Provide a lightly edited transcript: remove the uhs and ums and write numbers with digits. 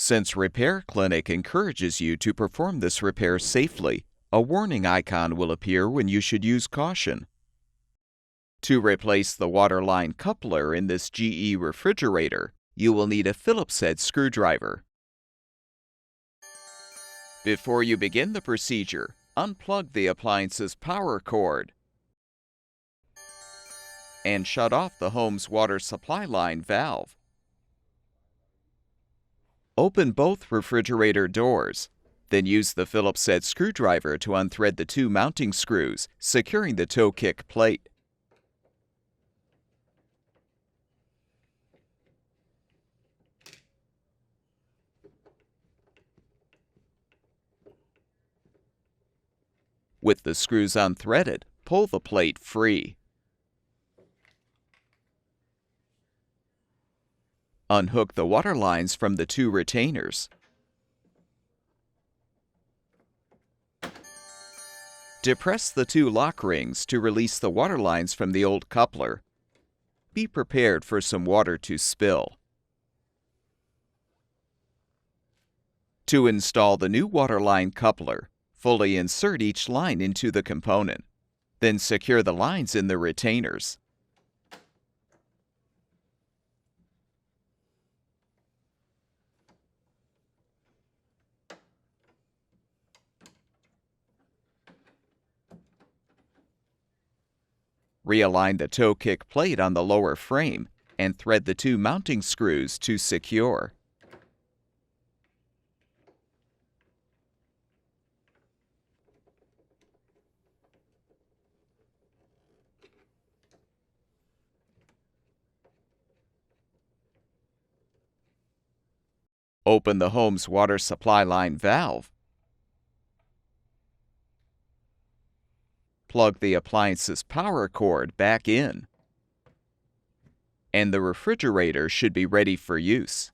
Since Repair Clinic encourages you to perform this repair safely, a warning icon will appear when you should use caution. To replace the waterline coupler in this GE refrigerator, you will need a Phillips head screwdriver. Before you begin the procedure, unplug the appliance's power cord and shut off the home's water supply line valve. Open both refrigerator doors, then use the Phillips head screwdriver to unthread the two mounting screws, securing the toe kick plate. With the screws unthreaded, pull the plate free. Unhook the water lines from the two retainers. Depress the two lock rings to release the water lines from the old coupler. Be prepared for some water to spill. To install the new waterline coupler, fully insert each line into the component. Then secure the lines in the retainers. Realign the toe kick plate on the lower frame and thread the two mounting screws to secure. Open the home's water supply line valve. Plug the appliance's power cord back in, and the refrigerator should be ready for use.